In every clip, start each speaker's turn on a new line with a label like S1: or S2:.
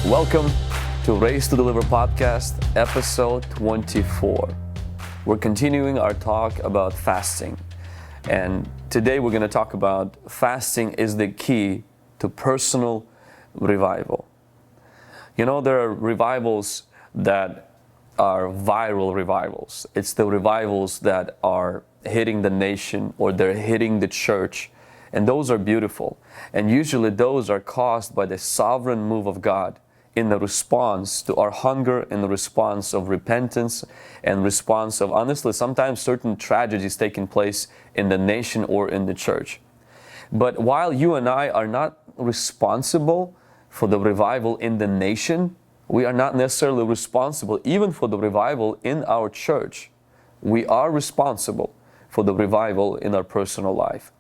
S1: Welcome to Race to Deliver podcast, episode 24. We're continuing our talk about fasting. And today we're going to talk about fasting is the key to personal revival. You know, there are revivals that are viral revivals. It's the revivals that are hitting the nation or they're hitting the church. And those are beautiful. And usually those are caused by the sovereign move of God in the response to our hunger, in the response of repentance, and response of, honestly, sometimes certain tragedies taking place in the nation or in the church. But while you and I are not responsible for the revival in the nation, we are not necessarily responsible even for the revival in our church. We are responsible for the revival in our personal life.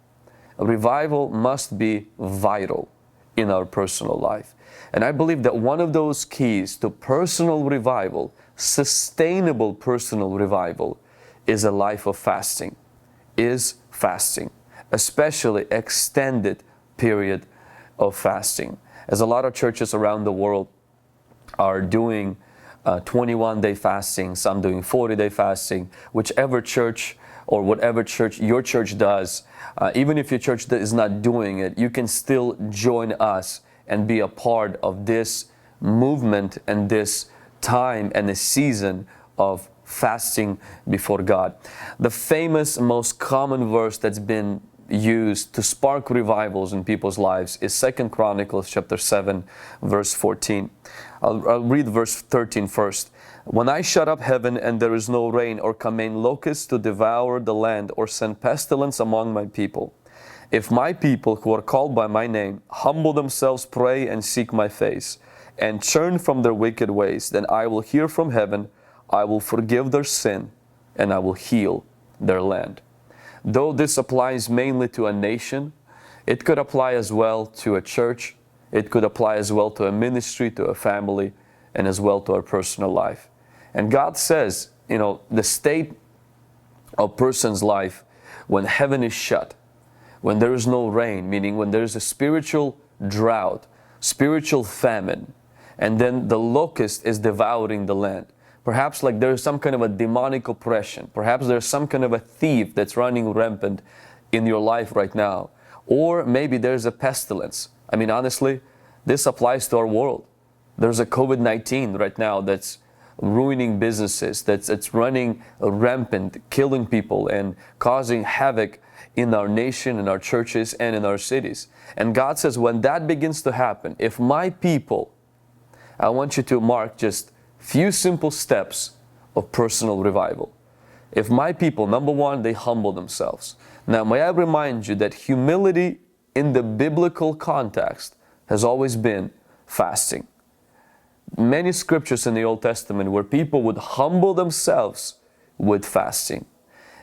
S1: A revival must be vital in our personal life. And I believe that one of those keys to personal revival, sustainable personal revival, is a life of fasting, especially extended period of fasting. As a lot of churches around the world are doing 21-day fasting, some doing 40-day fasting, whichever church or whatever church your church does, even if your church is not doing it, you can still join us and be a part of this movement and this time and a season of fasting before God. The famous, most common verse that's been used to spark revivals in people's lives is 2 Chronicles chapter 7, verse 14. I'll read verse 13 first. When I shut up heaven and there is no rain, or command locusts to devour the land, or send pestilence among my people, if my people who are called by my name humble themselves, pray and seek my face, and turn from their wicked ways, then I will hear from heaven, I will forgive their sin, and I will heal their land. Though this applies mainly to a nation, it could apply as well to a church, it could apply as well to a ministry, to a family, and as well to our personal life. And God says, you know, the state of a person's life when heaven is shut, when there is no rain, meaning when there is a spiritual drought, spiritual famine, and then the locust is devouring the land. Perhaps like there is some kind of a demonic oppression. Perhaps there's some kind of a thief that's running rampant in your life right now. Or maybe there's a pestilence. I mean, honestly, this applies to our world. There's a COVID-19 right now that's ruining businesses, that's running rampant, killing people and causing havoc in our nation, in our churches, and in our cities. And God says, when that begins to happen, if my people, I want you to mark just few simple steps of personal revival. If my people, number one, they humble themselves. Now, may I remind you that humility in the biblical context has always been fasting. Many scriptures in the Old Testament where people would humble themselves with fasting.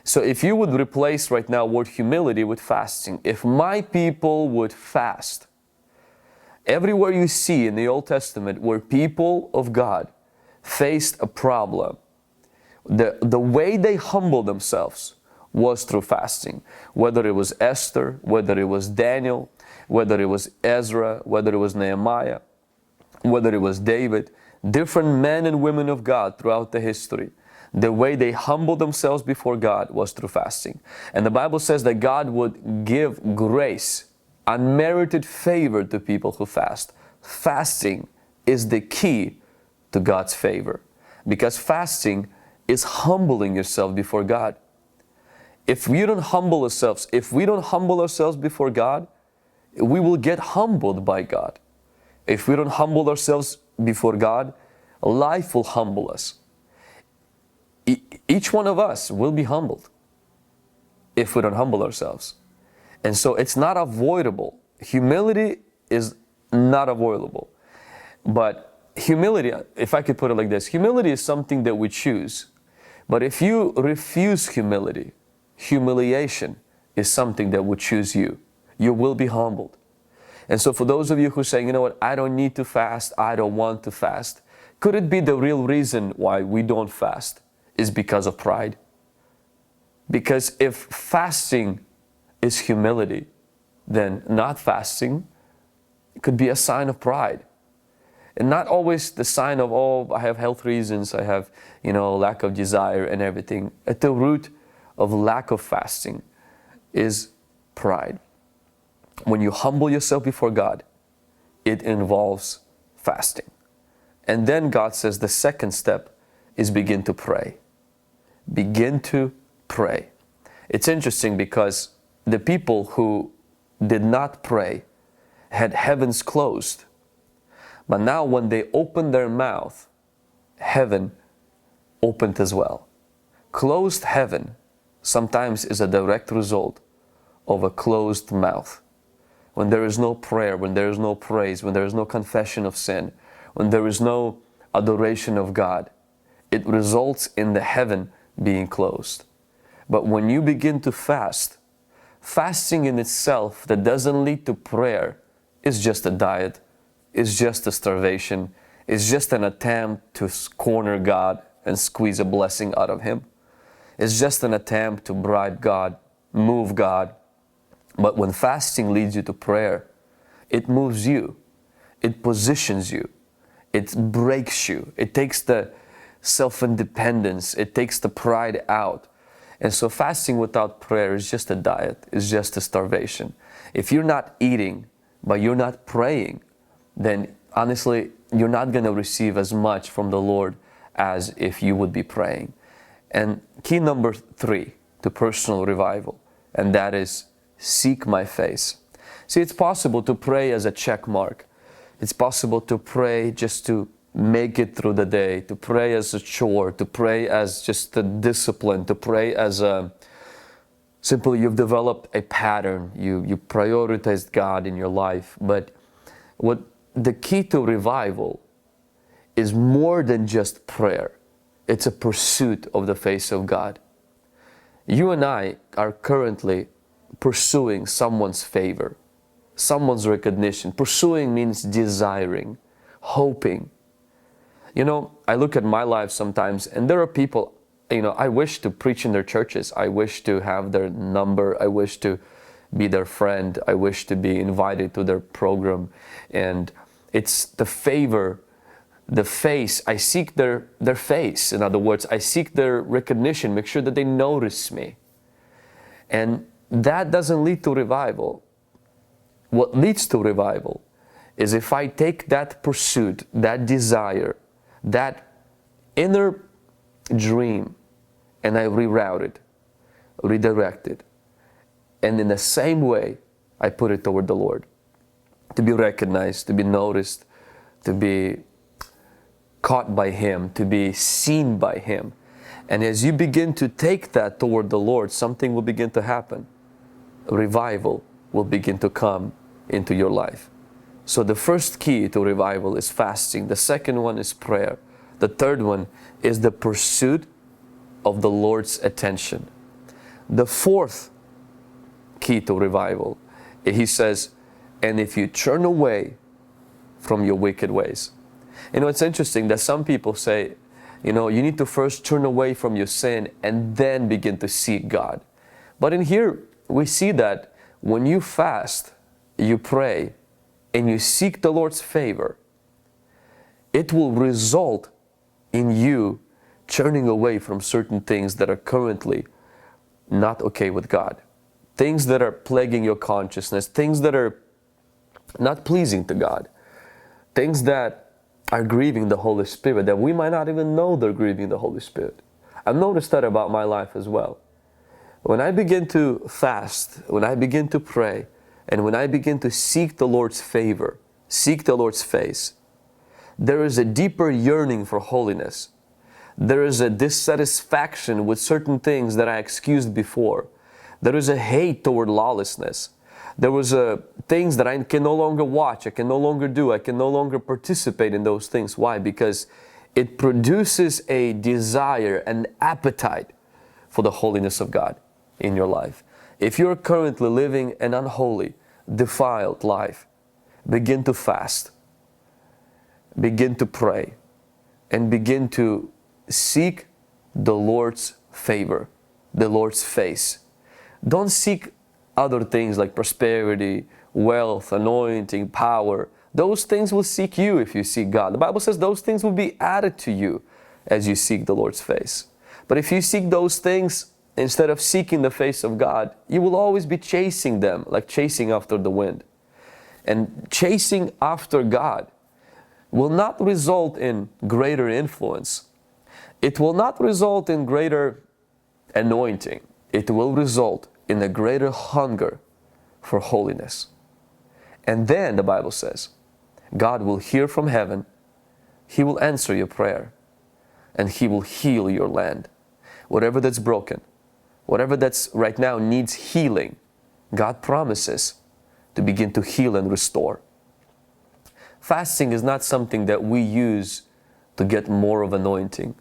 S1: So if you would replace right now word humility with fasting, if my people would fast, everywhere you see in the Old Testament where people of God faced a problem, the way they humbled themselves was through fasting. Whether it was Esther, whether it was Daniel, whether it was Ezra, whether it was Nehemiah, whether it was David, different men and women of God throughout the history, the way they humbled themselves before God was through fasting. And the Bible says that God would give grace, unmerited favor to people who fast. Fasting is the key to God's favor, because fasting is humbling yourself before God. If we don't humble ourselves before God, we will get humbled by God. If we don't humble ourselves before God, life will humble us. Each one of us will be humbled if we don't humble ourselves. And so it's not avoidable. Humility is not avoidable. But humility, if I could put it like this, humility is something that we choose. But if you refuse humility, humiliation is something that will choose you. You will be humbled. And so for those of you who say, you know what, I don't need to fast, I don't want to fast, could it be the real reason why we don't fast is because of pride? Because if fasting is humility, then not fasting could be a sign of pride. And not always the sign of, oh, I have health reasons, I have, lack of desire and everything. At the root of lack of fasting is pride. When you humble yourself before God, it involves fasting. And then God says the second step is begin to pray. Begin to pray. It's interesting because the people who did not pray had heavens closed. But now when they opened their mouth, heaven opened as well. Closed heaven sometimes is a direct result of a closed mouth. When there is no prayer, when there is no praise, when there is no confession of sin, when there is no adoration of God, it results in the heaven being closed. But when you begin to fast, fasting in itself that doesn't lead to prayer is just a diet, is just a starvation, is just an attempt to corner God and squeeze a blessing out of Him. It's just an attempt to bribe God, move God. But when fasting leads you to prayer, it moves you, it positions you, it breaks you, it takes the self-independence, it takes the pride out. And so fasting without prayer is just a diet, is just a starvation. If you're not eating, but you're not praying, then honestly, you're not going to receive as much from the Lord as if you would be praying. And key number 3 to personal revival, and that is seek my face. See, it's possible to pray as a check mark. It's possible to pray just to make it through the day, to pray as a chore, to pray as just a discipline, to pray as a simply you've developed a pattern, you prioritized God in your life. But what the key to revival is more than just prayer. It's a pursuit of the face of God. You and I are currently pursuing someone's favor, someone's recognition. Pursuing means desiring, hoping. I look at my life sometimes, and there are people, I wish to preach in their churches. I wish to have their number. I wish to be their friend. I wish to be invited to their program. And it's the favor, the face. I seek their face. In other words, I seek their recognition, make sure that they notice me. And that doesn't lead to revival. What leads to revival is if I take that pursuit, that desire, that inner dream, and I reroute it, redirect it, and in the same way, I put it toward the Lord, to be recognized, to be noticed, to be caught by Him, to be seen by Him. And as you begin to take that toward the Lord, something will begin to happen. Revival will begin to come into your life. So the first key to revival is fasting. The second one is prayer. The third one is the pursuit of the Lord's attention. The fourth key to revival, He says, and if you turn away from your wicked ways. It's interesting that some people say, you need to first turn away from your sin and then begin to seek God. But in here, we see that when you fast, you pray, and you seek the Lord's favor, it will result in you turning away from certain things that are currently not okay with God. Things that are plaguing your consciousness, things that are not pleasing to God, things that are grieving the Holy Spirit, that we might not even know they're grieving the Holy Spirit. I've noticed that about my life as well. When I begin to fast, when I begin to pray, and when I begin to seek the Lord's favor, seek the Lord's face, there is a deeper yearning for holiness. There is a dissatisfaction with certain things that I excused before. There is a hate toward lawlessness. There was things that I can no longer watch, I can no longer do, I can no longer participate in those things. Why? Because it produces a desire, an appetite for the holiness of God in your life. If you're currently living an unholy, defiled life, begin to fast, begin to pray, and begin to seek the Lord's favor, the Lord's face. Don't seek other things like prosperity, wealth, anointing, power. Those things will seek you if you seek God. The Bible says those things will be added to you as you seek the Lord's face. But if you seek those things instead of seeking the face of God, you will always be chasing them, like chasing after the wind. And chasing after God will not result in greater influence. It will not result in greater anointing. It will result in a greater hunger for holiness. And then the Bible says, God will hear from heaven, He will answer your prayer, and He will heal your land. Whatever that's broken, whatever that's right now needs healing, God promises to begin to heal and restore. Fasting is not something that we use to get more of anointing.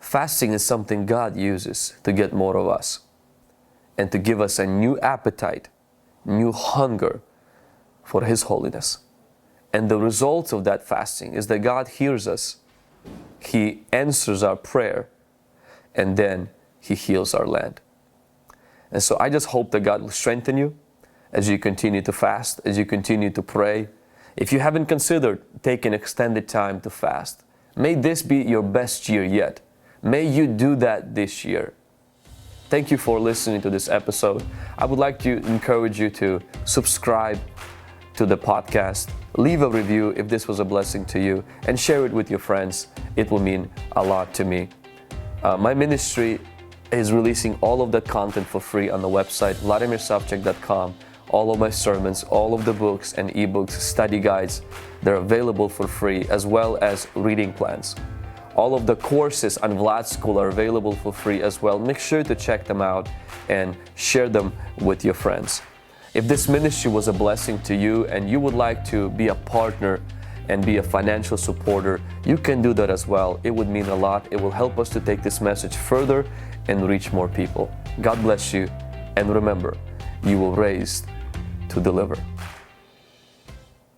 S1: Fasting is something God uses to get more of us and to give us a new appetite, new hunger for His holiness. And the result of that fasting is that God hears us, He answers our prayer, and then He heals our land. And so I just hope that God will strengthen you as you continue to fast, as you continue to pray. If you haven't considered taking extended time to fast, may this be your best year yet. May you do that this year. Thank you for listening to this episode. I would like to encourage you to subscribe to the podcast, leave a review if this was a blessing to you, and share it with your friends. It will mean a lot to me. My ministry is releasing all of that content for free on the website, VladimirSavchuk.com. All of my sermons, all of the books and ebooks, study guides, they're available for free, as well as reading plans. All of the courses on Vlad's School are available for free as well. Make sure to check them out and share them with your friends. If this ministry was a blessing to you and you would like to be a partner and be a financial supporter, you can do that as well. It would mean a lot. It will help us to take this message further and reach more people. God bless you, and remember, you were raised to deliver.